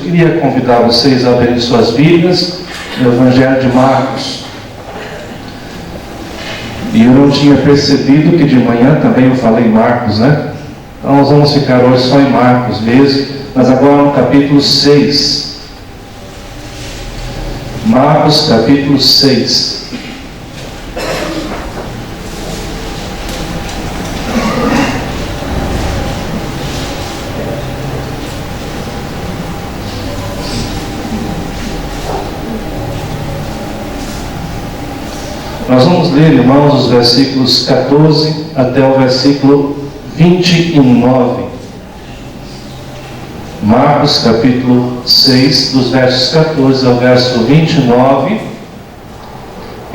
queria convidar vocês a abrirem suas Bíblias no Evangelho de Marcos. E eu não tinha percebido que de manhã também eu falei Marcos, né? Então nós vamos ficar hoje só em Marcos mesmo, mas agora no capítulo 6. Marcos capítulo 6. Nós vamos ler, irmãos, os versículos 14 até o versículo 29. Marcos capítulo 6, dos versos 14 ao verso 29.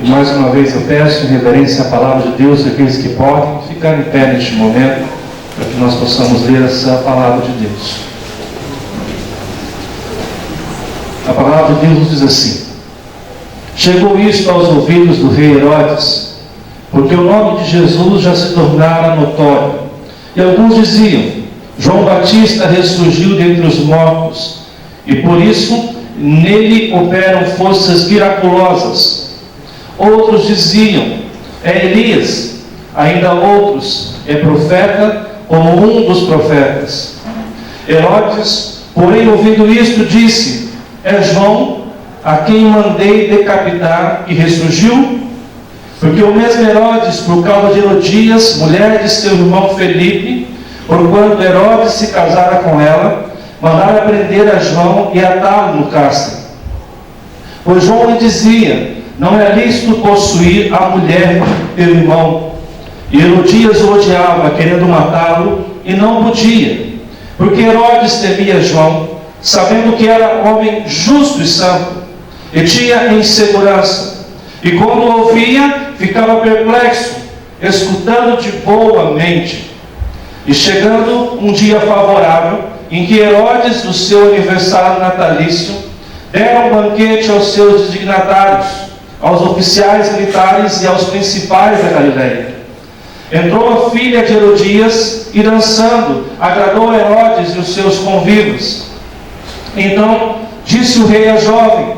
E mais uma vez eu peço em reverência à palavra de Deus, aqueles que podem ficar em pé neste momento, para que nós possamos ler essa palavra de Deus. A palavra de Deus diz assim: chegou isto aos ouvidos do rei Herodes, porque o nome de Jesus já se tornara notório. E alguns diziam: João Batista ressurgiu dentre os mortos, e por isso nele operam forças miraculosas. Outros diziam: é Elias. Ainda outros: é profeta, como um dos profetas. Herodes, porém, ouvindo isto, disse: é João, a quem mandei decapitar, e ressurgiu? Porque o mesmo Herodes, por causa de Herodias, mulher de seu irmão Felipe, porquanto Herodes se casara com ela, mandara prender a João e atá-lo no cárcere. Pois João lhe dizia: não é lícito possuir a mulher teu irmão. E Herodias o odiava, querendo matá-lo, e não podia, porque Herodes temia João, sabendo que era homem justo e santo, e tinha insegurança. E quando o ouvia, ficava perplexo, escutando de boa mente. E chegando um dia favorável, em que Herodes, no seu aniversário natalício, dera um banquete aos seus designatários, aos oficiais militares e aos principais da Galileia. Entrou a filha de Herodias, e dançando, agradou a Herodes e os seus convivas. Então disse o rei à jovem: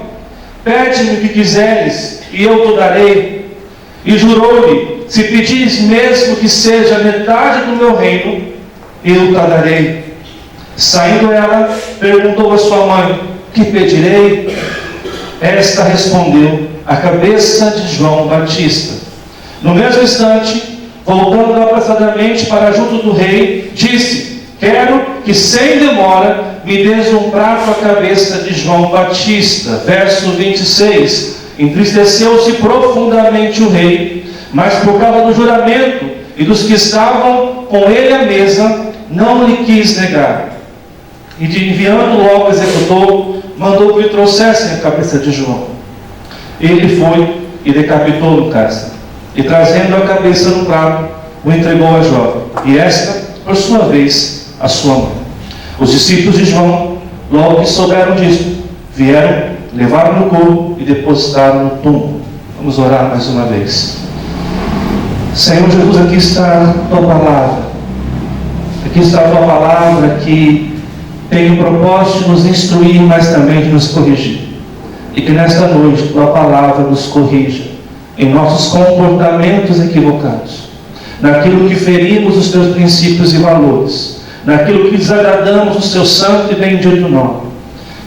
pede-me o que quiseres, e eu te darei. E jurou-lhe: se pedires mesmo que seja metade do meu reino, eu te darei. Saindo ela, perguntou a sua mãe: que pedirei? Esta respondeu: a cabeça de João Batista. No mesmo instante, voltando apressadamente para junto do rei, disse: quero que sem demora me des um prato à cabeça de João Batista. Verso 26. Entristeceu-se profundamente o rei, mas por causa do juramento e dos que estavam com ele à mesa, não lhe quis negar. E enviando logo o executor, mandou que lhe trouxessem a cabeça de João. Ele foi e decapitou no cárcere, e trazendo a cabeça no prato, o entregou à jovem, e esta, por sua vez, a sua mãe. Os discípulos de João, logo que souberam disso, vieram, levaram no corpo e depositaram no túmulo. Vamos orar mais uma vez. Senhor Jesus, aqui está a tua palavra. Aqui está a tua palavra que tem o propósito de nos instruir, mas também de nos corrigir. E que nesta noite tua palavra nos corrija em nossos comportamentos equivocados, naquilo que ferimos os teus princípios e valores, naquilo que desagradamos o seu santo e bendito nome.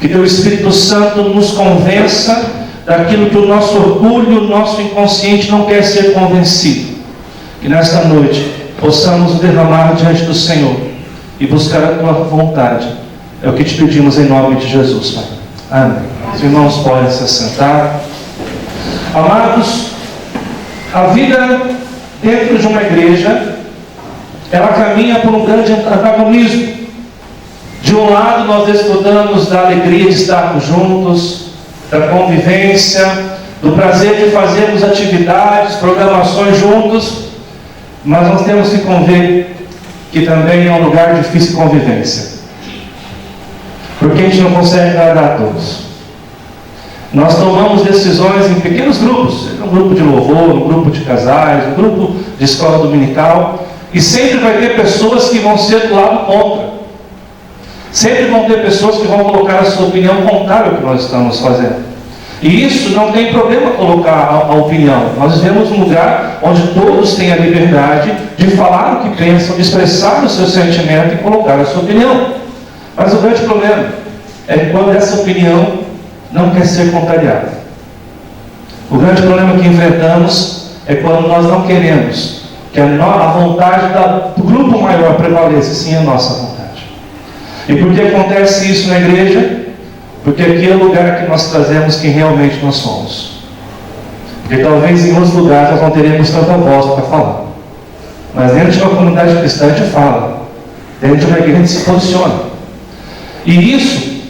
Que teu Espírito Santo nos convença daquilo que o nosso orgulho, o nosso inconsciente não quer ser convencido. Que nesta noite possamos derramar diante do Senhor e buscar a tua vontade. É o que te pedimos em nome de Jesus, Pai. Amém. Os irmãos podem se assentar. Amados, a vida dentro de uma igreja, ela caminha por um grande antagonismo. De um lado, nós desfrutamos da alegria de estarmos juntos, da convivência, do prazer de fazermos atividades, programações juntos, mas nós temos que convir que também é um lugar de difícil convivência, porque a gente não consegue agradar a todos. Nós tomamos decisões em pequenos grupos, um grupo de louvor, um grupo de casais, um grupo de escola dominical, e sempre vai ter pessoas que vão ser do lado contra. Sempre vão ter pessoas que vão colocar a sua opinião contrária ao que nós estamos fazendo. E isso não tem problema colocar a opinião. Nós vivemos um lugar onde todos têm a liberdade de falar o que pensam, de expressar o seu sentimento e colocar a sua opinião. Mas o grande problema é quando essa opinião não quer ser contrariada. O grande problema que enfrentamos é quando nós não queremos que a vontade do grupo maior prevaleça, sim a nossa vontade. E por que acontece isso na igreja? Porque aqui é o lugar que nós trazemos quem realmente nós somos. Porque talvez em outros lugares nós não teremos tanta voz para falar. Mas dentro de uma comunidade cristã a gente fala. Dentro de uma igreja a gente se posiciona. E isso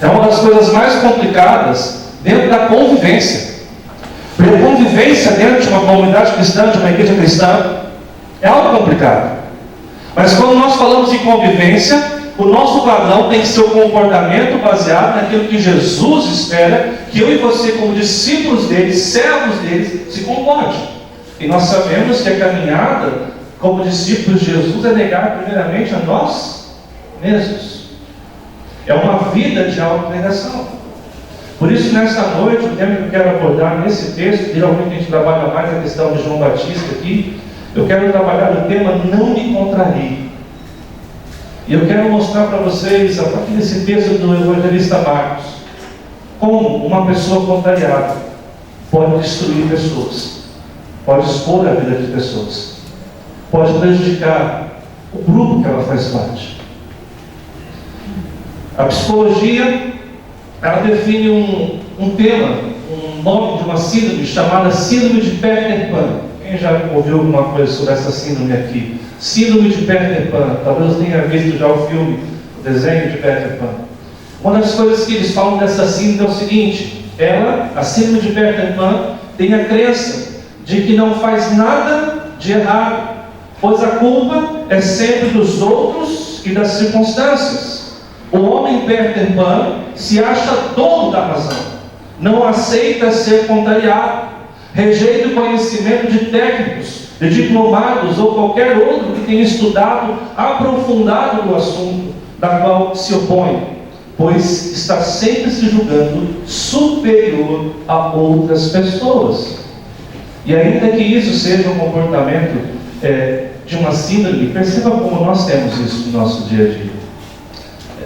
é uma das coisas mais complicadas dentro da convivência. Porque a convivência dentro de uma comunidade cristã, de uma igreja cristã, é algo complicado. Mas quando nós falamos em convivência, o nosso padrão tem que ser o comportamento baseado naquilo que Jesus espera que eu e você, como discípulos dele, servos dele, se comporte. E nós sabemos que a caminhada como discípulos de Jesus é negar primeiramente a nós mesmos. É uma vida de autonegação. Por isso, nesta noite, o tema que eu quero abordar nesse texto, geralmente a gente trabalha mais a questão de João Batista aqui, eu quero trabalhar o tema "Não me contrarie". E eu quero mostrar para vocês, a partir desse texto do evangelista Marcos, como uma pessoa contrariada pode destruir pessoas, pode expor a vida de pessoas, pode prejudicar o grupo que ela faz parte. A psicologia, ela define um tema, um nome de uma síndrome chamada Síndrome de Peter Pan. Quem já ouviu alguma coisa sobre essa síndrome aqui? Síndrome de Peter Pan. Talvez você tenha visto já o filme, o desenho de Peter Pan. Uma das coisas que eles falam dessa síndrome é o seguinte: a síndrome de Peter Pan, tem a crença de que não faz nada de errado, pois a culpa é sempre dos outros e das circunstâncias. O homem Peter Pan se acha dono da razão, não aceita ser contrariado, rejeita o conhecimento de técnicos, de diplomados ou qualquer outro que tenha estudado aprofundado no assunto da qual se opõe, pois está sempre se julgando superior a outras pessoas. E ainda que isso seja um comportamento de uma síndrome, perceba como nós temos isso no nosso dia a dia.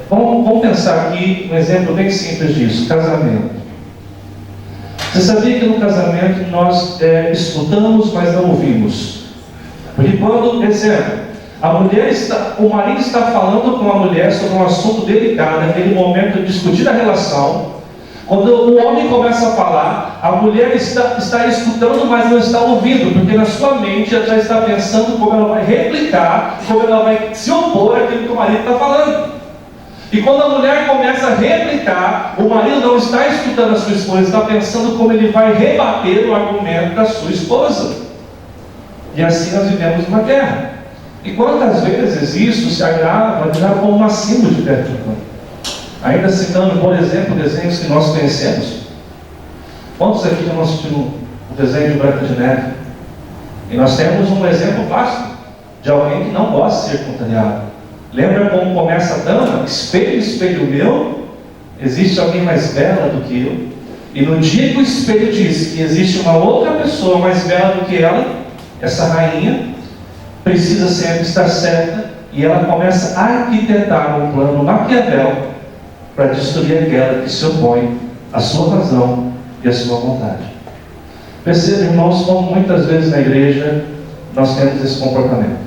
Vamos pensar aqui um exemplo bem simples disso: casamento. Você sabia que no casamento nós escutamos, mas não ouvimos? Porque quando, exemplo, o marido está falando com a mulher sobre um assunto delicado, naquele momento de discutir a relação, quando o homem começa a falar, a mulher está escutando, mas não está ouvindo, porque na sua mente ela já está pensando como ela vai replicar, como ela vai se opor àquilo que o marido está falando. E quando a mulher começa a replicar, o marido não está escutando a sua esposa, está pensando como ele vai rebater o argumento da sua esposa. E assim nós vivemos uma guerra. E quantas vezes isso se agrava como uma símbolo de Peter Pan? Ainda citando, por exemplo, desenhos que nós conhecemos. Quantos aqui já assistiram o desenho de Branca de Neve? E nós temos um exemplo básico de alguém que não gosta de ser contrariado. Lembra como começa a dama? Espelho, espelho meu, existe alguém mais bela do que eu. E no dia que o espelho diz que existe uma outra pessoa mais bela do que ela, essa rainha precisa sempre estar certa, e ela começa a arquitetar um plano maquiavélico para destruir aquela que se opõe à sua razão e à sua vontade. Perceba, irmãos, como muitas vezes na igreja nós temos esse comportamento.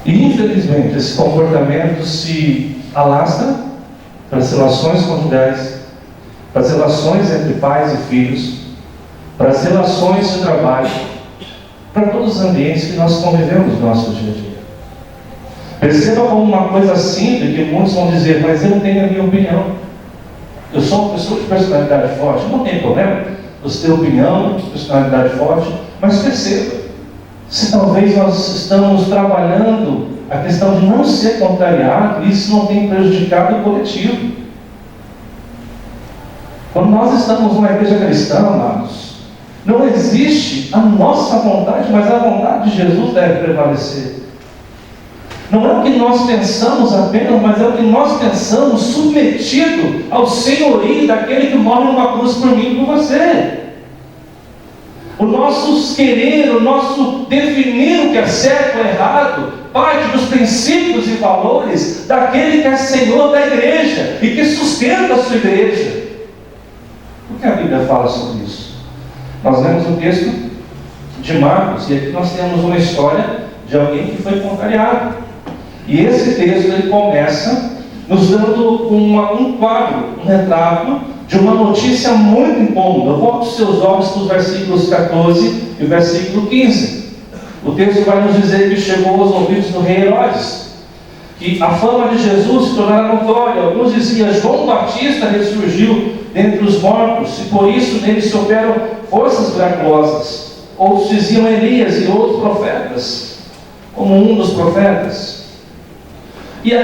E infelizmente esse comportamento se alastra para as relações conjugais, para as relações entre pais e filhos, para as relações de trabalho, para todos os ambientes que nós convivemos no nosso dia a dia. Perceba como uma coisa simples, que muitos vão dizer: mas eu tenho a minha opinião, eu sou uma pessoa de personalidade forte. Não tem problema você ter opinião, personalidade forte, mas perceba, se talvez nós estamos trabalhando a questão de não ser contrariado, isso não tem prejudicado o coletivo. Quando nós estamos numa igreja cristã, amados, não existe a nossa vontade, mas a vontade de Jesus deve prevalecer. Não é o que nós pensamos apenas, mas é o que nós pensamos submetido ao senhorio daquele que morre numa cruz por mim e por você. O nosso querer, o nosso definir o que é certo ou errado, parte dos princípios e valores daquele que é Senhor da igreja e que sustenta a sua igreja. O que a Bíblia fala sobre isso? Nós lemos um texto de Marcos, e aqui nós temos uma história de alguém que foi contrariado. E esse texto ele começa nos dando um quadro, um retrato de uma notícia muito incômoda. Volte os seus olhos para os versículos 14 e versículo 15. O texto vai nos dizer que chegou aos ouvidos do rei Herodes, que a fama de Jesus se tornara notória. Alguns diziam: João Batista ressurgiu dentre os mortos, e por isso nele se operam forças miraculosas. Outros diziam Elias e outros profetas, como um dos profetas. E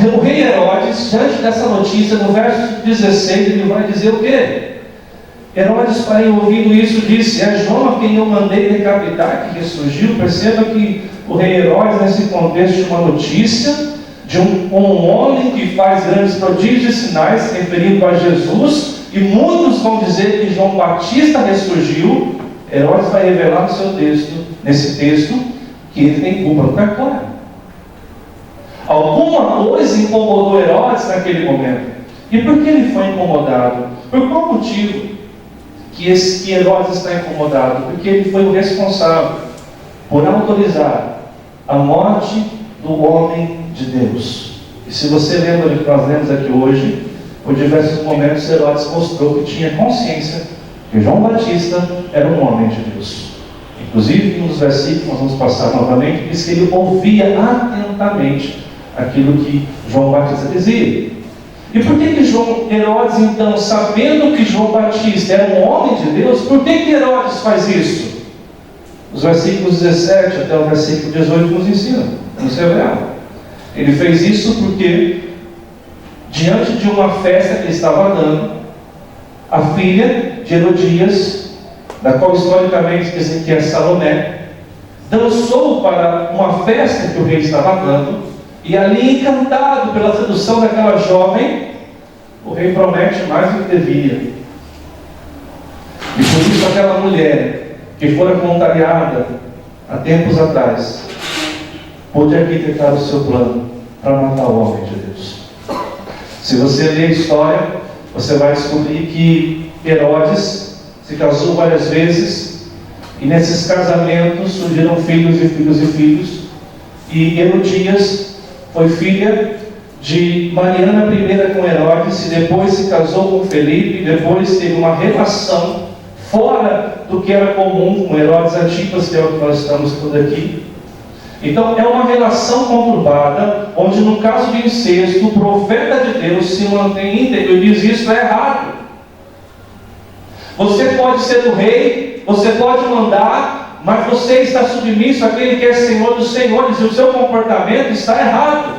o rei Herodes, diante dessa notícia, no verso 16, ele vai dizer o quê? Herodes, porém, ouvindo isso, disse: é João a quem eu mandei decapitar que ressurgiu. Perceba que o rei Herodes, nesse contexto, de uma notícia de um homem que faz grandes prodígios e sinais, referindo a Jesus, e muitos vão dizer que João Batista ressurgiu. Herodes vai revelar no seu texto, nesse texto, que ele tem culpa no cartório. Alguma coisa incomodou Herodes naquele momento. E por que ele foi incomodado? Por qual motivo que Herodes está incomodado? Porque ele foi o responsável por autorizar a morte do homem de Deus. E se você lembra do que nós lemos aqui hoje, por diversos momentos Herodes mostrou que tinha consciência que João Batista era um homem de Deus. Inclusive, em um dos versículos, nós vamos passar novamente, diz que ele ouvia atentamente aquilo que João Batista dizia. E por que Herodes, então, sabendo que João Batista era um homem de Deus, por que Herodes faz isso? Os versículos 17 até o versículo 18 nos ensinam, nos revelam. Ele fez isso porque, diante de uma festa que ele estava dando, a filha de Herodias, da qual historicamente dizem que é Salomé, dançou para uma festa que o rei estava dando, e ali, encantado pela sedução daquela jovem, o rei promete mais do que devia. E por isso aquela mulher, que fora contrariada há tempos atrás, pôde arquitetar o seu plano para matar o homem de Deus. Se você ler a história, você vai descobrir que Herodes se casou várias vezes, e nesses casamentos surgiram filhos e filhos e filhos, e Herodias foi filha de Mariana I com Herodes, e depois se casou com Felipe, e depois teve uma relação fora do que era comum com Herodes Antipas, que é o que nós estamos por aqui. Então é uma relação conturbada, onde no caso de incesto, o profeta de Deus se mantém íntegro e diz: isso é errado. Você pode ser o rei, você pode mandar, mas você está submisso àquele que é Senhor dos senhores, e o seu comportamento está errado.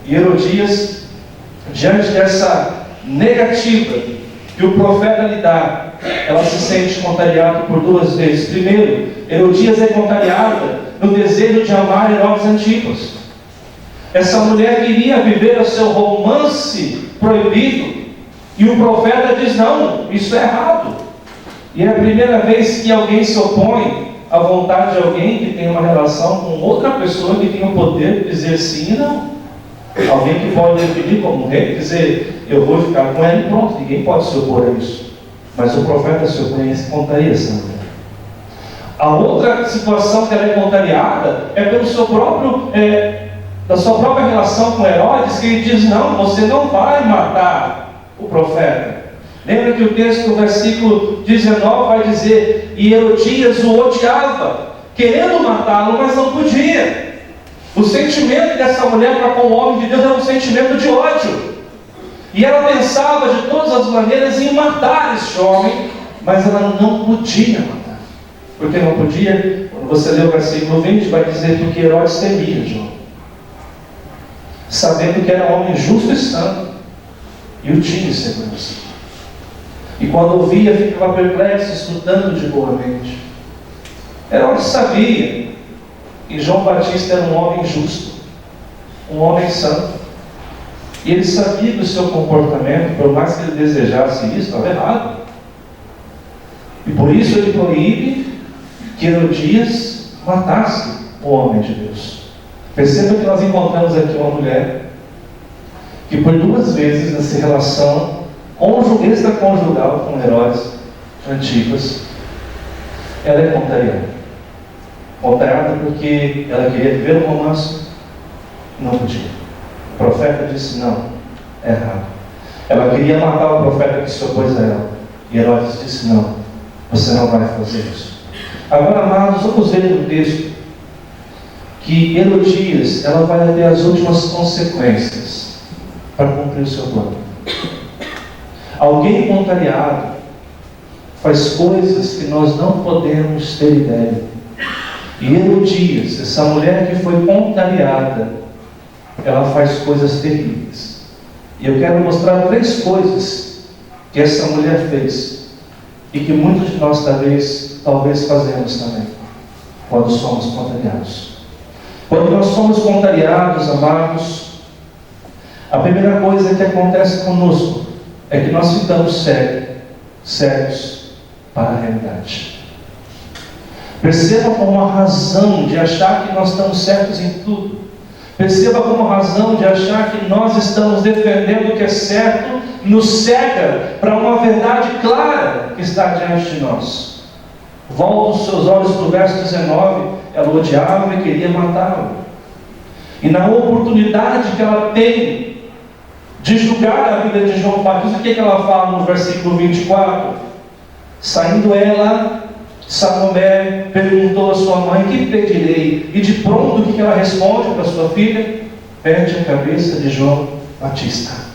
E Herodias, diante dessa negativa que o profeta lhe dá, ela se sente contrariada por duas vezes. Primeiro, Herodias é contrariada no desejo de amar Herodes Antipas. Essa mulher queria viver o seu romance proibido, e o profeta diz: não, isso é errado. E é a primeira vez que alguém se opõe à vontade de alguém que tem uma relação com outra pessoa que tem o poder de dizer sim e não. Alguém que pode definir como rei, dizer: eu vou ficar com ela e pronto, ninguém pode se opor a isso. Mas o profeta se opõe e contraria essa mulher. A outra situação que ela é contrariada é pelo seu próprio, da sua própria relação com Herodes, que ele diz: não, você não vai matar o profeta. Lembra que o texto do versículo 19 vai dizer: e Herodias o odiava, querendo matá-lo, mas não podia. O sentimento dessa mulher para com o homem de Deus era um sentimento de ódio, e ela pensava de todas as maneiras em matar este homem, mas ela não podia matar. Por que não podia? Quando você lê o versículo 20, vai dizer: porque Herodes temia João, sabendo que era um homem justo e santo, e o tinha em segurança. E quando ouvia, ficava perplexo, escutando de boa mente. Herodes sabia E João Batista era um homem justo, um homem santo. E ele sabia que o seu comportamento, por mais que ele desejasse isso, estava errado. E por isso ele proíbe que Herodias matasse o homem de Deus. Perceba que nós encontramos aqui uma mulher que por 2 vezes nessa relação extraconjugal com Herodes, Antipas, ela é contrariada. Contrariada porque ela queria viver um romance, não podia. O profeta disse não, é errado. Ela queria matar o profeta que se opôs a ela. E Herodes disse não, você não vai fazer isso. Agora, amados, vamos ver no texto que Herodias, ela vai ter as últimas consequências para cumprir o seu plano. Alguém contrariado faz coisas que nós não podemos ter ideia. E Herodias, essa mulher que foi contrariada, ela faz coisas terríveis. E eu quero mostrar 3 coisas que essa mulher fez e que muitos de nós talvez fazemos também, quando somos contrariados. Quando nós somos contrariados, amados, a primeira coisa que acontece conosco é que nós ficamos cegos para a realidade. Perceba como a razão de achar que nós estamos certos em tudo, perceba como a razão de achar que nós estamos defendendo o que é certo, nos cega para uma verdade clara que está diante de nós. Volta os seus olhos para o verso 19, ela odiava e queria matá-lo. E na oportunidade que ela tem de julgar a vida de João Batista, o que ela fala no versículo 24? Saindo ela, Salomé perguntou à sua mãe: que pedirei? E de pronto o que ela responde para sua filha? Pede a cabeça de João Batista.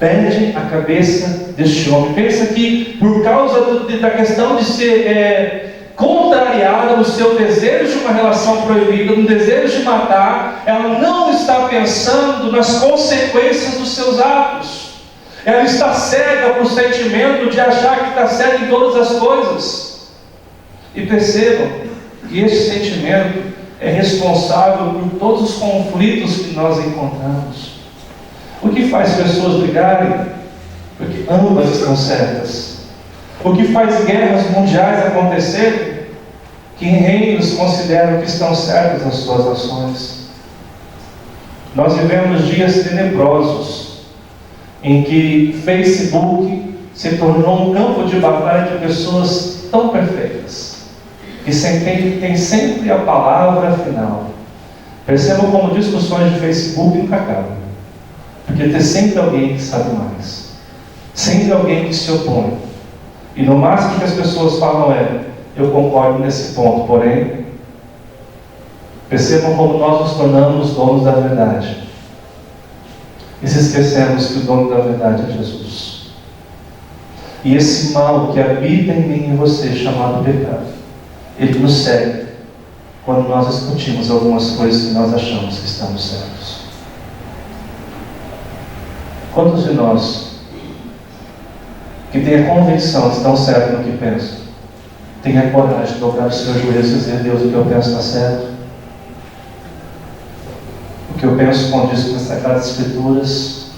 Pede a cabeça deste homem. Pensa que por causa da questão de ser contrariada no seu desejo de uma relação proibida, no desejo de matar, ela não está pensando nas consequências dos seus atos. Ela está cega por sentimento de achar que está certa em todas as coisas. E percebam que esse sentimento é responsável por todos os conflitos que nós encontramos. O que faz pessoas brigarem? Porque ambas estão certas. O que faz guerras mundiais acontecerem? Que reinos consideram que estão certas as suas ações. Nós vivemos dias tenebrosos, em que Facebook se tornou um campo de batalha de pessoas tão perfeitas, que tem sempre a palavra final. Percebam como discussões de Facebook nunca acabam, porque tem sempre alguém que sabe mais, sempre alguém que se opõe, e no máximo que as pessoas falam é: eu concordo nesse ponto, porém. Percebam como nós nos tornamos donos da verdade e se esquecemos que o dono da verdade é Jesus. E esse mal que habita em mim e em você, chamado pecado, ele nos segue quando nós discutimos algumas coisas que nós achamos que estamos certos. Quantos de nós que têm a convicção de estão certos no que pensam, têm a coragem de dobrar os seus joelhos e dizer: Deus, o que eu penso está certo? O que eu penso condiz com as Sagradas Escrituras?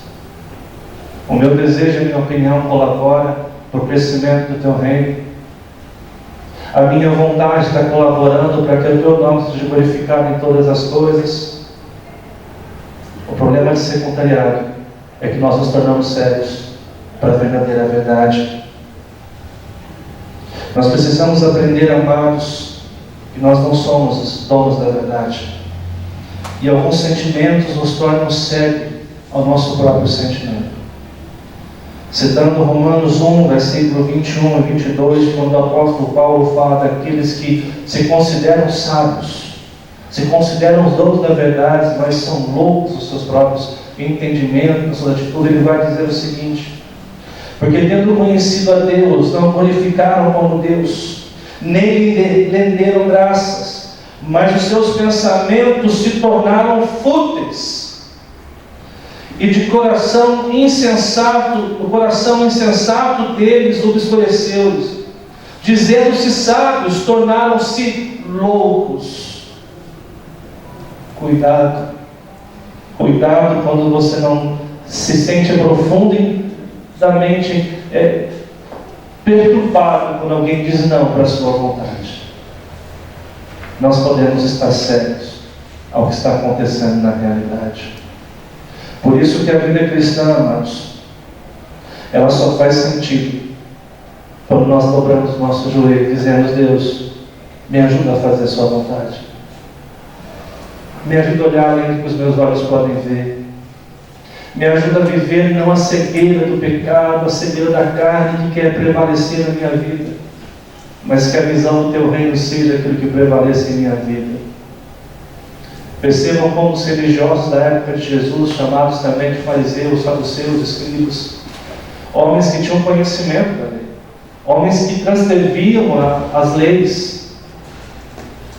O meu desejo e a minha opinião colabora para o crescimento do teu reino? A minha vontade está colaborando para que o teu nome seja glorificado em todas as coisas? O problema de ser contrariado é que nós nos tornamos cegos para a verdadeira verdade. Nós precisamos aprender, amados, que nós não somos os donos da verdade. E alguns sentimentos nos tornam cegos ao nosso próprio sentimento. Citando Romanos 1, versículo 21 e 22, quando o apóstolo Paulo fala daqueles que se consideram sábios, se consideram os donos da verdade, mas são loucos dos seus próprios entendimentos, da sua atitude, ele vai dizer o seguinte: porque tendo conhecido a Deus, não glorificaram como Deus, nem lhe renderam graças, mas os seus pensamentos se tornaram fúteis, e de coração insensato, o coração insensato deles obscureceu-lhes, dizendo-se sábios, tornaram-se loucos. Cuidado. Cuidado quando você não se sente profundamente perturbado quando alguém diz não para a sua vontade. Nós podemos estar cegos ao que está acontecendo na realidade. Por isso que a vida cristã, amados, ela só faz sentido quando nós dobramos nosso joelho e dizemos: Deus, me ajuda a fazer a sua vontade. Me ajuda a olhar além do que os meus olhos podem ver. Me ajuda a viver não a cegueira do pecado, a cegueira da carne que quer prevalecer na minha vida, mas que a visão do Teu reino seja aquilo que prevaleça em minha vida. Percebam como os religiosos da época de Jesus, chamados também de fariseus, saduceus, escribas, homens que tinham conhecimento da lei, homens que transcreviam as leis.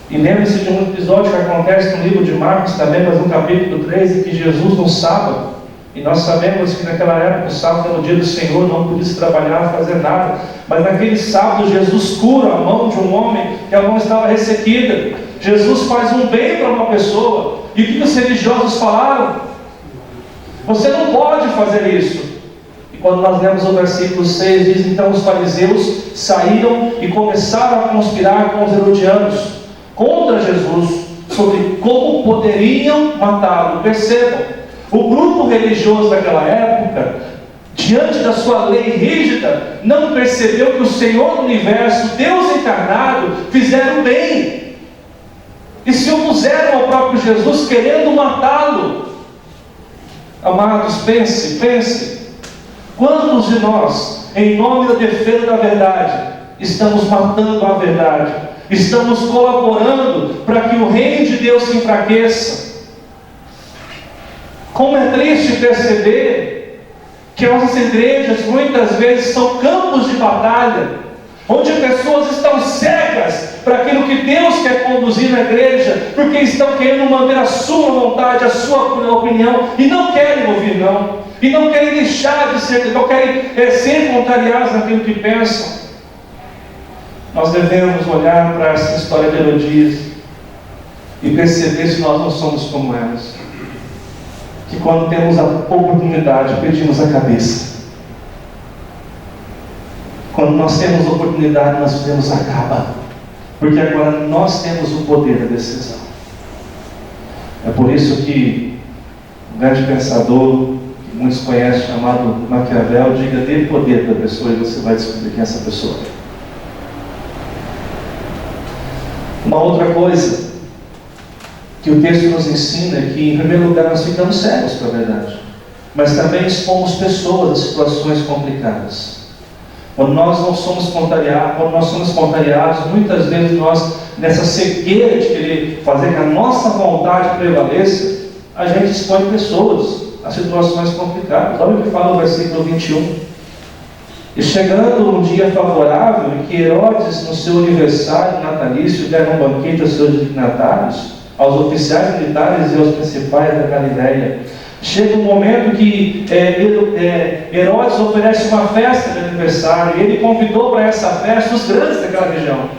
E lembre-se de um episódio que acontece no livro de Marcos também, mas no capítulo 13, que Jesus no sábado, e nós sabemos que naquela época o sábado era o dia do Senhor, não podia se trabalhar, fazer nada, mas naquele sábado Jesus cura a mão de um homem que a mão estava ressequida. Jesus faz um bem para uma pessoa. E o que os religiosos falaram? Você não pode fazer isso. E quando nós lemos o versículo 6, diz: então os fariseus saíram e começaram a conspirar com os herodianos contra Jesus, sobre como poderiam matá-lo. Percebam, o grupo religioso daquela época, diante da sua lei rígida, não percebeu que o Senhor do Universo, Deus encarnado, fizeram bem, e se opuseram ao próprio Jesus, querendo matá-lo. Amados, pense, quantos de nós, em nome da defesa da verdade, estamos matando a verdade? Estamos colaborando para que o reino de Deus se enfraqueça. Como é triste perceber que nossas igrejas muitas vezes são campos de batalha, onde pessoas estão cegas para aquilo que Deus quer conduzir na igreja, porque estão querendo manter a sua vontade, a sua opinião, e não querem ouvir não, e não querem deixar de ser, não querem ser contrariados naquilo que pensam. Nós devemos olhar para essa história de Herodias e perceber se nós não somos como elas, que quando temos a oportunidade pedimos a cabeça, quando nós temos a oportunidade nós pedimos a capa, porque agora nós temos o poder da decisão. É por isso que um grande pensador que muitos conhecem, chamado Maquiavel, diga: dê poder para a pessoa e você vai descobrir quem é essa pessoa. Uma outra coisa que o texto nos ensina é que, em primeiro lugar, nós ficamos cegos para a verdade, mas também expomos pessoas a situações complicadas. Quando nós não somos contrariados, quando nós somos contrariados, muitas vezes nós, nessa cegueira de querer fazer que a nossa vontade prevaleça, a gente expõe pessoas a situações complicadas. Olha o que fala o versículo 21. E chegando um dia favorável, em que Herodes, no seu aniversário natalício, deram um banquete aos seus dignatários, aos oficiais militares e aos principais da Galileia, chega um momento que Herodes oferece uma festa de aniversário, e ele convidou para essa festa os grandes daquela região.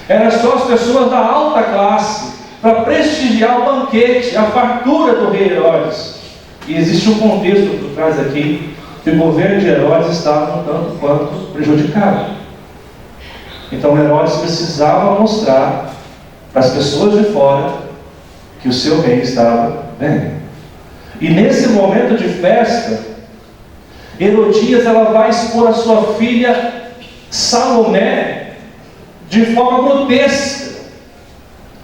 Eram só as pessoas da alta classe, para prestigiar o banquete, a fartura do rei Herodes. E existe um contexto por trás aqui, que o governo de Herodes estava um tanto quanto prejudicado. Então Herodes precisava mostrar para as pessoas de fora que o seu rei estava bem. E nesse momento de festa, Herodias ela vai expor a sua filha Salomé de forma grotesca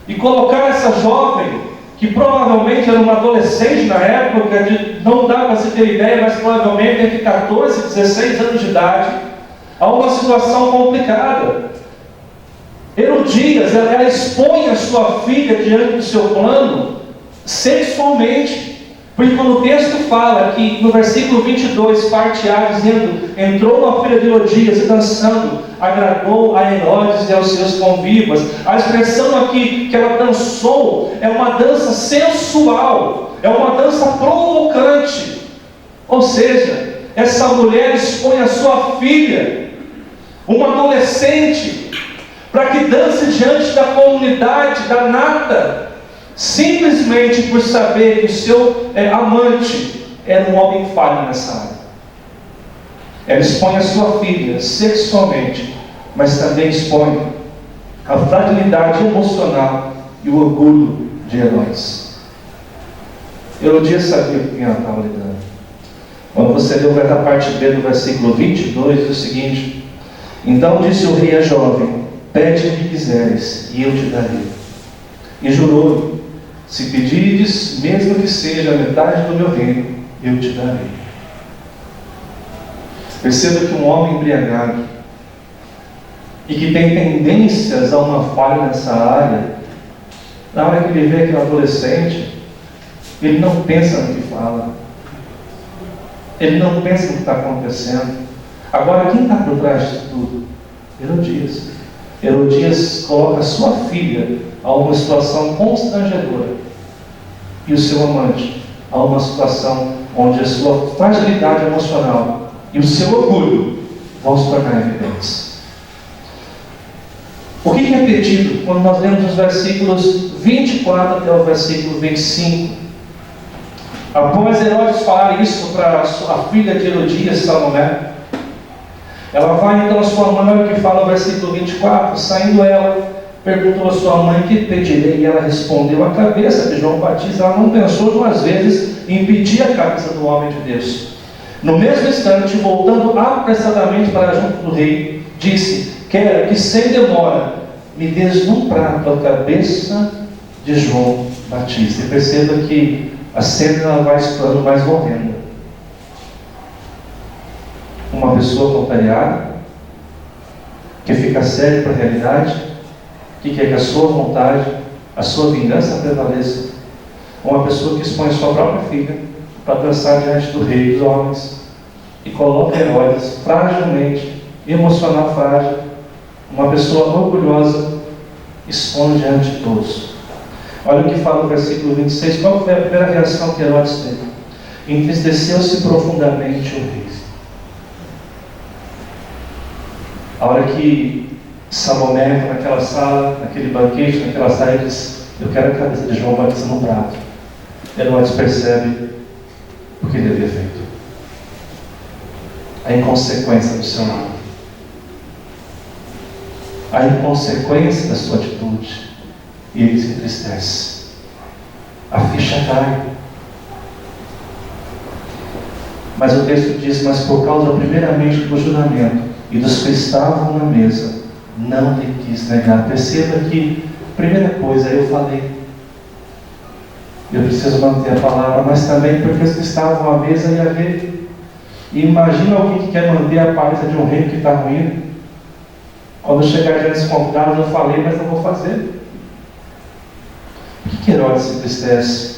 e colocar essa jovem, que provavelmente era uma adolescente na época, não dá para se ter ideia, mas provavelmente entre 14 e 16 anos de idade, a uma situação complicada. Herodias, ela expõe a sua filha diante do seu plano sexualmente, porque quando o texto fala que no versículo 22, parte A, dizendo: entrou a filha de Herodias e dançando, agradou a Herodes e aos seus convivas. A expressão aqui que ela dançou é uma dança sensual, é uma dança provocante. Ou seja, essa mulher expõe a sua filha, uma adolescente, para que dance diante da comunidade, da nata, simplesmente por saber que o seu amante era um homem falho nessa área. Ela expõe a sua filha sexualmente, mas também expõe a fragilidade emocional e o orgulho de Herodes. Herodias sabia com quem ela estava lidando. Quando você lê a parte B do versículo 22, diz o seguinte: então disse o rei à jovem: pede o que quiseres, e eu te darei. E jurou: se pedires, mesmo que seja a metade do meu reino, eu te darei. Perceba que um homem embriagado e que tem tendências a uma falha nessa área, na hora que ele vê aquele adolescente, ele não pensa no que fala, ele não pensa no que está acontecendo. Agora, quem está por trás de tudo? Herodias. Herodias coloca sua filha a uma situação constrangedora e o seu amante a uma situação onde a sua fragilidade emocional e o seu orgulho vão se tornar evidentes. O que é pedido quando nós lemos os versículos 24 até o versículo 25? Após Herodes falar isso para a filha de Herodias, Salomé, ela vai então a sua mãe, o que fala no versículo 24, saindo ela, perguntou a sua mãe: que pedirei? E ela respondeu: a cabeça de João Batista. Ela não pensou duas vezes em pedir a cabeça do homem de Deus. No mesmo instante, voltando apressadamente para junto do rei, disse: quero que sem demora me des num prato a cabeça de João Batista. E perceba que a cena vai se tornando mais horrenda. Uma pessoa contrariada, que fica séria para a realidade, que quer que a sua vontade, a sua vingança prevaleça. Uma pessoa que expõe a sua própria filha para dançar diante do rei dos homens e coloca Herodes fragilmente, emocional frágil, uma pessoa orgulhosa, expõe diante de todos. Olha o que fala o versículo 26. Qual foi a primeira reação que Herodes teve? Entristeceu-se profundamente o rei. A hora que Salomé, naquela sala, naquele banquete, naquela sala, ele diz: eu quero a cabeça de João Batista no prato. Herodes percebe o que ele havia feito, a inconsequência do seu nome, a inconsequência da sua atitude, e ele se entristece. A ficha cai. Mas o texto diz: mas por causa primeiramente do juramento e dos que estavam na mesa, não lhe quis negar. Perceba que, primeira coisa, eu falei, eu preciso manter a palavra, mas também porque os que estavam à mesa iam ver. E imagina alguém que quer manter a paz de um reino que está ruim. Quando eu chegar diante dos convidados, eu falei, mas não vou fazer. Por que Herodes se entristece?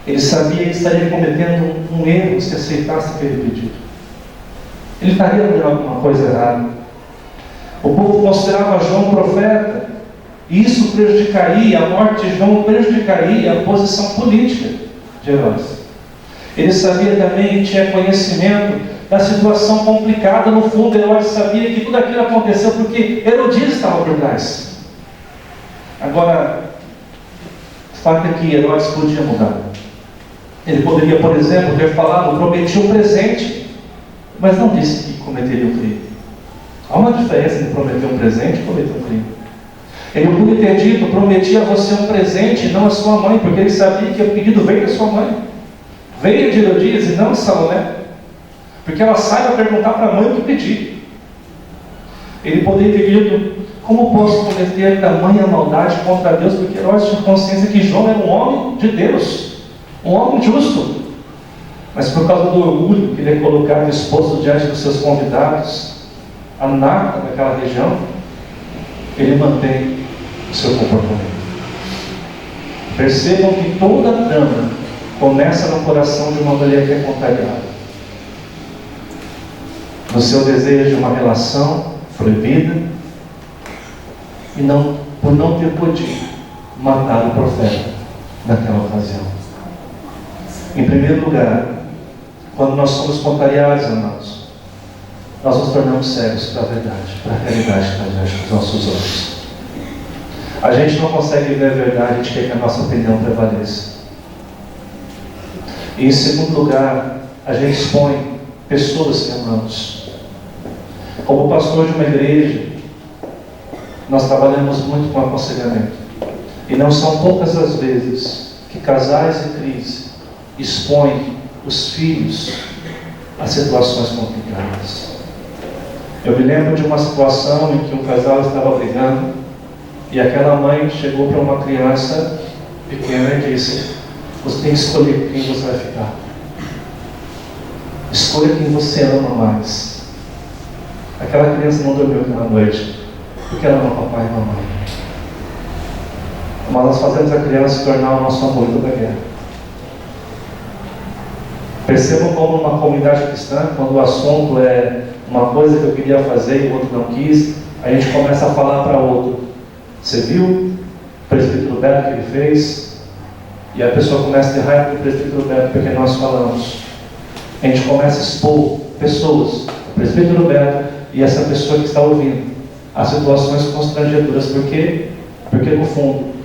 Ele sabia que estaria cometendo um erro se aceitasse aquele pedido. Ele estaria fazendo alguma coisa errada. O povo considerava João um profeta, e isso prejudicaria, a morte de João prejudicaria a posição política de Herodes. Ele sabia também, tinha conhecimento da situação complicada. No fundo, Herodes sabia que tudo aquilo aconteceu porque Herodias estava por trás. Agora, o fato é que Herodes podia mudar. Ele poderia, por exemplo, ter falado, prometia um presente, mas não disse que cometeria um crime. Há uma diferença entre prometer um presente e cometer um crime. Ele podia ter dito: prometi a você um presente e não a sua mãe, porque ele sabia que o pedido veio da sua mãe, veio de Herodias e não de Salomé, porque ela sai para perguntar para a mãe o que pedir. Ele poderia ter dito: como posso cometer tamanha maldade contra Deus? Porque Herodes tinha consciência que João era um homem de Deus, um homem justo. Mas por causa do orgulho que ele é colocado exposto diante dos seus convidados, a nata daquela região, ele mantém o seu comportamento. Percebam que toda a trama começa no coração de uma mulher que é contrariada, no seu desejo de uma relação proibida, e por não ter podido matar o profeta naquela ocasião. Em primeiro lugar, quando nós somos contrariados, amados, nós nos tornamos cegos para a verdade, para a realidade que está diante dos nossos olhos. A gente não consegue ver a verdade, a gente quer que a nossa opinião prevaleça. E em segundo lugar, a gente expõe pessoas que amamos. Como pastor de uma igreja, nós trabalhamos muito com aconselhamento. E não são poucas as vezes que casais em crise expõem os filhos a situações complicadas. Eu me lembro de uma situação em que um casal estava brigando e aquela mãe chegou para uma criança pequena e disse: você tem que escolher quem você vai ficar. Escolha quem você ama mais. Aquela criança não dormiu aquela noite porque ela ama papai e mamãe. Mas nós fazemos a criança se tornar o nosso amor toda a guerra. Percebam como numa comunidade cristã, quando o assunto é uma coisa que eu queria fazer e o outro não quis, a gente começa a falar para o outro: você viu o presbítero Beto que ele fez? E a pessoa começa a ter raiva do presbítero Beto porque nós falamos. A gente começa a expor pessoas, o presbítero Beto e essa pessoa que está ouvindo, a situações constrangedoras. Por quê? Porque no fundo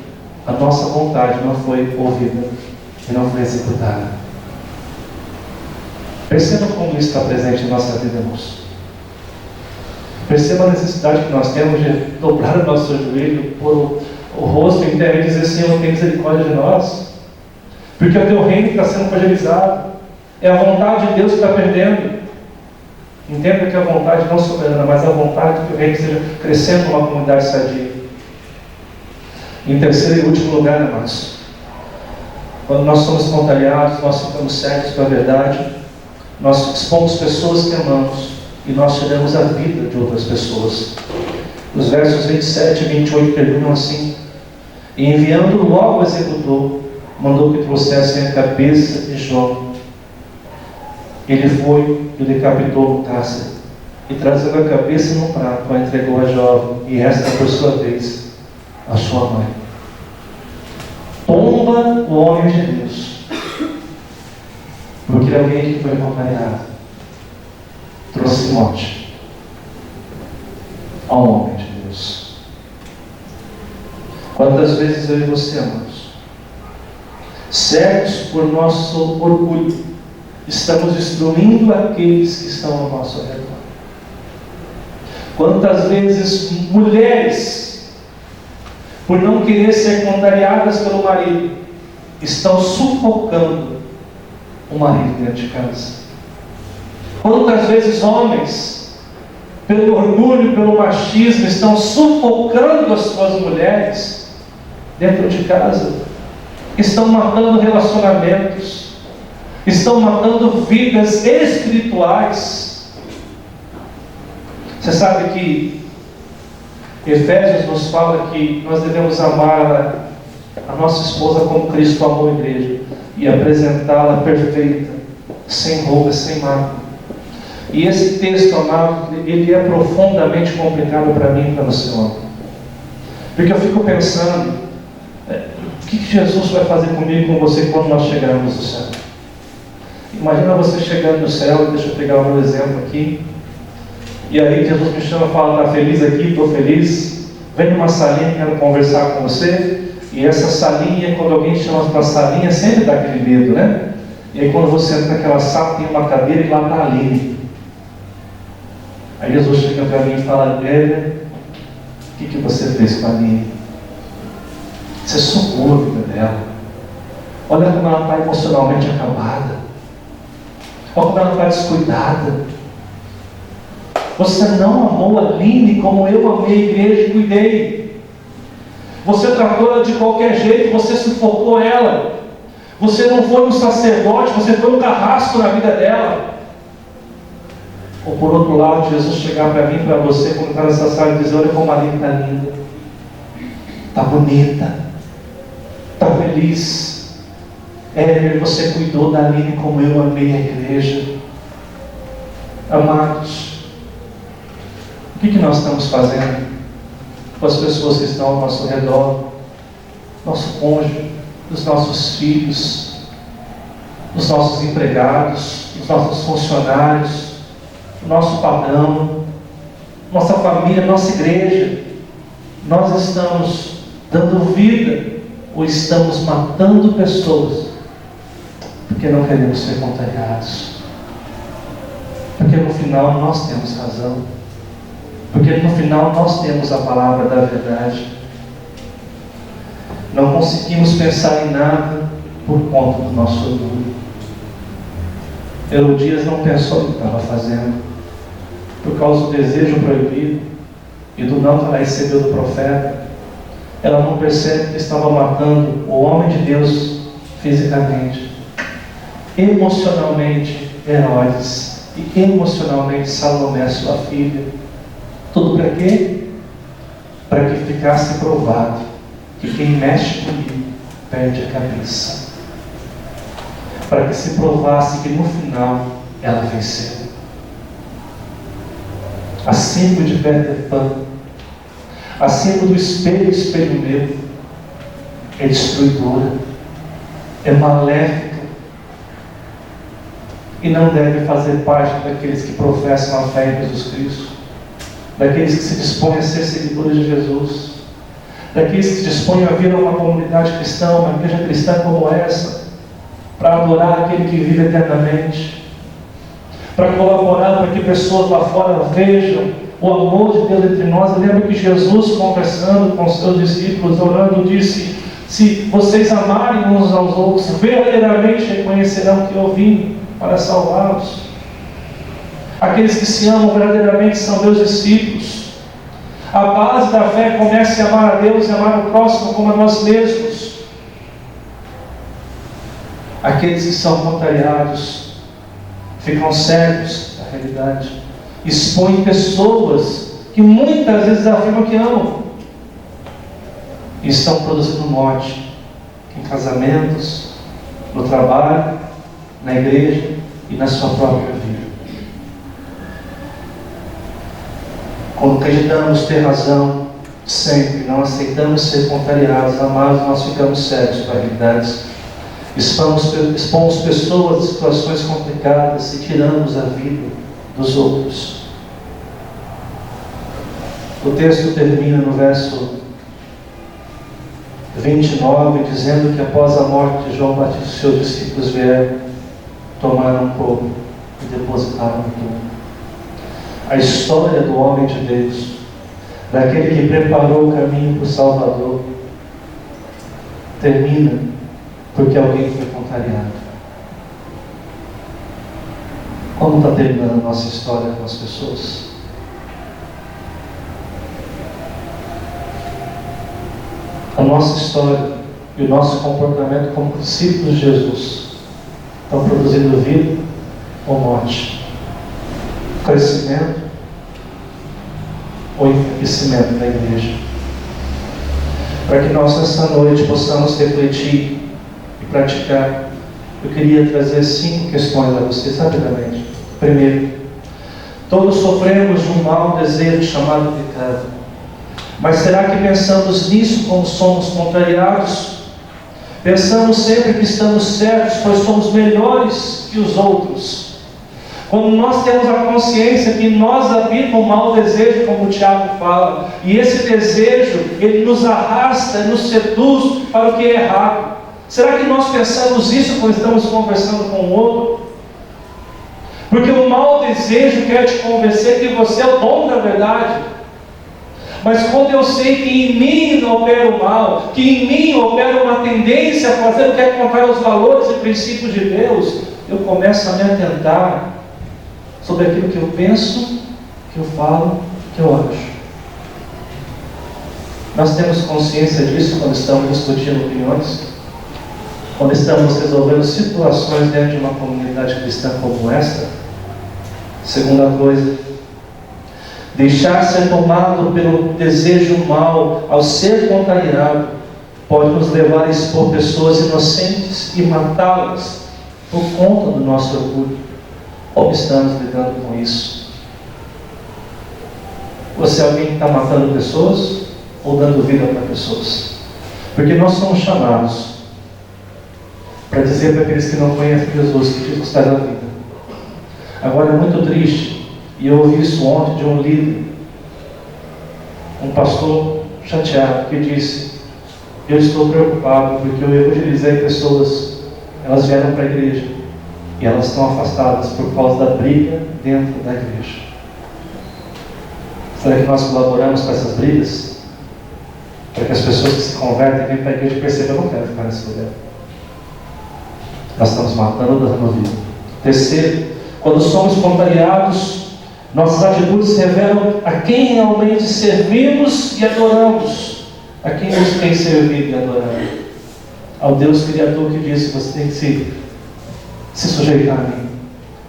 a nossa vontade não foi ouvida e não foi executada. Perceba como isso está presente em nossa vida, irmãos. Perceba a necessidade que nós temos de dobrar o nosso joelho, pôr o rosto em terra e dizer: Senhor, tem misericórdia de nós, porque o teu reino está sendo fragilizado, é a vontade de Deus que está perdendo. Entenda que a vontade não soberana, mas a vontade de que o reino esteja crescendo numa comunidade sadia. Em terceiro e último lugar, irmãos, quando nós somos espontâneados, nós ficamos certos para a verdade, nós expomos pessoas que amamos e nós tiramos a vida de outras pessoas. Os versos 27 e 28 terminam assim: e enviando logo o executor, mandou que trouxessem a cabeça de Jó. Ele foi e o decapitou no cárcere, e trazendo a cabeça no prato, a entregou a jovem, e esta, por sua vez, a sua mãe. Tomba o homem de Deus, porque alguém que foi acompanhado trouxe morte ao homem de Deus. Quantas vezes eu e você amamos, certos por nosso orgulho, estamos destruindo aqueles que estão ao nosso redor. Quantas vezes mulheres, por não querer ser contrariadas pelo marido, estão sufocando o marido dentro de casa. Quantas vezes homens, pelo orgulho, pelo machismo, estão sufocando as suas mulheres dentro de casa, estão matando relacionamentos, estão matando vidas espirituais. Você sabe que Efésios nos fala que nós devemos amar a nossa esposa como Cristo amou a igreja e apresentá-la perfeita, sem ruga, sem mácula. E esse texto, amado, ele é profundamente complicado para mim e para você, homem. Porque eu fico pensando, o que Jesus vai fazer comigo e com você quando nós chegarmos no céu? Imagina você chegando no céu, deixa eu pegar o meu exemplo aqui, e aí Jesus me chama e fala: está feliz aqui? Estou feliz. Vem numa salinha, quero conversar com você. E essa salinha, quando alguém chama para a salinha, sempre dá aquele medo, né? E aí quando você entra naquela sala, tem uma cadeira e lá está a Aline. Aí Jesus chega para mim e fala: Lélia, o que você fez com a Aline? Você sugou a vida dela. Olha como ela está emocionalmente acabada. Olha como ela está descuidada. Você não amou a Aline como eu amei a igreja e cuidei. Você tratou ela de qualquer jeito, você sufocou ela. Você não foi um sacerdote, você foi um carrasco na vida dela. Ou por outro lado, Jesus chegar para mim, para você, quando está nessa sala e dizer: olha como a Aline está linda, está bonita, está feliz. Você cuidou da Aline como eu amei a igreja. Amados, o que nós estamos fazendo com as pessoas que estão ao nosso redor? Nosso cônjuge, os nossos filhos, os nossos empregados, os nossos funcionários, o nosso patrão, nossa família, nossa igreja. Nós estamos dando vida, ou estamos matando pessoas porque não queremos ser contrariados? Porque no final nós temos razão, porque no final nós temos a palavra da verdade. Não conseguimos pensar em nada por conta do nosso orgulho. Herodias não pensou no que estava fazendo, por causa do desejo proibido e do não que ela recebeu do profeta. Ela não percebe que estava matando o homem de Deus fisicamente, emocionalmente Herodes, e emocionalmente Salomé, sua filha. Tudo para quê? Para que ficasse provado que quem mexe comigo perde a cabeça. Para que se provasse que no final ela venceu. A símbolo de Peter Pan, a símbolo do espelho, espelho meu, é destruidora, é maléfica, e não deve fazer parte daqueles que professam a fé em Jesus Cristo, daqueles que se dispõem a ser seguidores de Jesus, daqueles que se dispõem a vir a uma comunidade cristã, uma igreja cristã como essa, para adorar aquele que vive eternamente, para colaborar para que pessoas lá fora vejam o amor de Deus entre nós. Eu lembro que Jesus, conversando com os seus discípulos, orando, disse: se vocês amarem uns aos outros, verdadeiramente reconhecerão que eu vim para salvá-los. Aqueles que se amam verdadeiramente são meus discípulos. A base da fé começa a amar a Deus e amar o próximo como a nós mesmos. Aqueles que são contrariados ficam cegos da realidade, expõem pessoas que muitas vezes afirmam que amam e estão produzindo morte em casamentos, no trabalho, na igreja e na sua própria vida. Quando acreditamos ter razão sempre, não aceitamos ser contrariados, amados, nós ficamos cegos para realidades. Expomos pessoas em situações complicadas e tiramos a vida dos outros. O texto termina no verso 29, dizendo que após a morte de João Batista, seus discípulos vieram, tomaram um pouco e depositaram no túmulo. A história do homem de Deus, daquele que preparou o caminho para o Salvador, termina porque alguém foi contrariado. Como está terminando a nossa história com as pessoas? A nossa história e o nosso comportamento como discípulos de Jesus estão produzindo vida ou morte? Crescimento ou enfraquecimento da igreja? Para que nós essa noite possamos refletir e praticar, eu queria trazer 5 questões a vocês rapidamente. Primeiro, todos sofremos de um mau desejo chamado pecado. Mas será que pensamos nisso como somos contrariados? Pensamos sempre que estamos certos, pois somos melhores que os outros. Quando nós temos a consciência que nós habita um mau desejo, como o Tiago fala, e esse desejo, ele nos arrasta, nos seduz para o que é errado. Será que nós pensamos isso quando estamos conversando com o outro? Porque o mau desejo quer te convencer que você é o dono da verdade. Mas quando eu sei que em mim não opera o mal, que em mim opera uma tendência a fazer o que é contrário aos valores e princípios de Deus, eu começo a me atentar sobre aquilo que eu penso, que eu falo, que eu acho. Nós temos consciência disso quando estamos discutindo opiniões? Quando estamos resolvendo situações dentro de uma comunidade cristã como esta? Segunda coisa, deixar ser tomado pelo desejo mau ao ser contrariado pode nos levar a expor pessoas inocentes e matá-las por conta do nosso orgulho. Como estamos lidando com isso? Você é alguém que está matando pessoas ou dando vida para pessoas? Porque nós somos chamados para dizer para aqueles que não conhecem Jesus que Jesus traz a vida. Agora é muito triste, e eu ouvi isso ontem de um líder, um pastor chateado, que disse: Eu estou preocupado porque eu evangelizei pessoas, elas vieram para a igreja e elas estão afastadas por causa da briga dentro da igreja. Será que nós colaboramos com essas brigas? Para que as pessoas que se convertem vêm para a igreja e percebam: eu não quero ficar nesse lugar. Nós estamos matando ou dando vida. Terceiro, quando somos contrariados, nossas atitudes revelam a quem realmente servimos e adoramos. A quem nos tem servido e adorado? Ao Deus Criador que disse: você tem que se sujeitar a mim,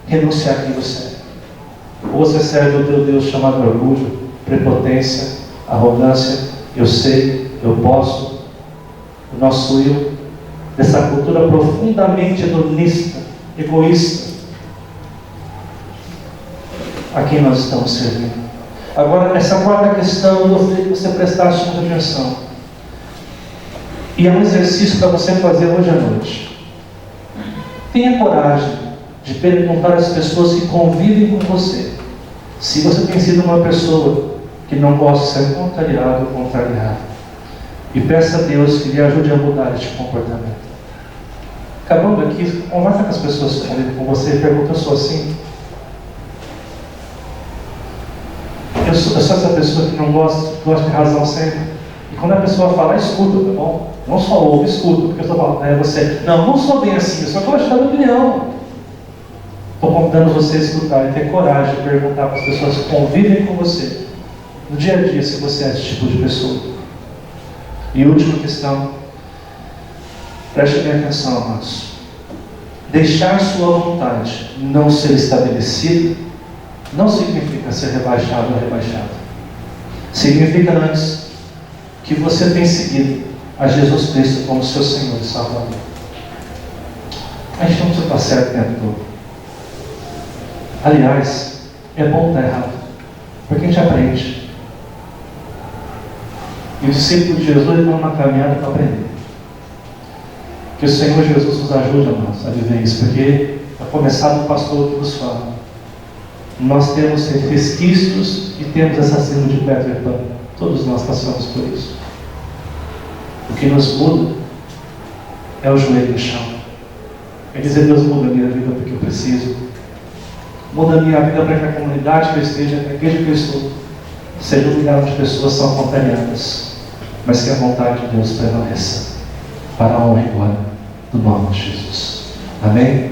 renunciar a quem você é. Ou você serve o teu Deus chamado orgulho, prepotência, arrogância, eu sei, eu posso, o nosso eu, dessa cultura profundamente hedonista, egoísta, a quem nós estamos servindo. Agora, essa quarta questão, eu gostaria que você prestasse muita atenção. E é um exercício para você fazer hoje à noite. Tenha coragem de perguntar às pessoas que convivem com você se você tem sido uma pessoa que não gosta de ser contrariado ou contrariada. E peça a Deus que lhe ajude a mudar este comportamento. Acabando aqui, conversa com as pessoas que convivem com você e pergunta: eu sou assim? Eu sou essa pessoa que não gosta de razão sempre? E quando a pessoa fala, escuta, tá bom? Não só ouve, escuta, porque eu estou falando, você, não sou bem assim, eu só gosto de dar opinião. Estou convidando você a escutar e ter coragem de perguntar para as pessoas que convivem com você, no dia a dia, se você é esse tipo de pessoa. E última questão, preste bem atenção, amados. Deixar sua vontade não ser estabelecida não significa ser rebaixado ou rebaixado. Significa antes que você tem seguido a Jesus Cristo como seu Senhor e Salvador. A gente não precisa estar certo o tempo todo. Aliás, é bom estar errado, porque a gente aprende. E o discípulo de Jesus está numa caminhada para aprender. Que o Senhor Jesus nos ajude, amados, a viver isso, porque, a começar do pastor que nos fala, nós temos resquícios e temos essa síndrome de Peter Pan. Todos nós passamos por isso. O que nos muda é o joelho no chão. É dizer: Deus, muda a minha vida porque eu preciso. Muda a minha vida para que a comunidade que eu esteja, a igreja que eu estou, seja um lugar onde pessoas são contrariadas, mas que a vontade de Deus prevaleça, para a honra e glória do nome de Jesus. Amém?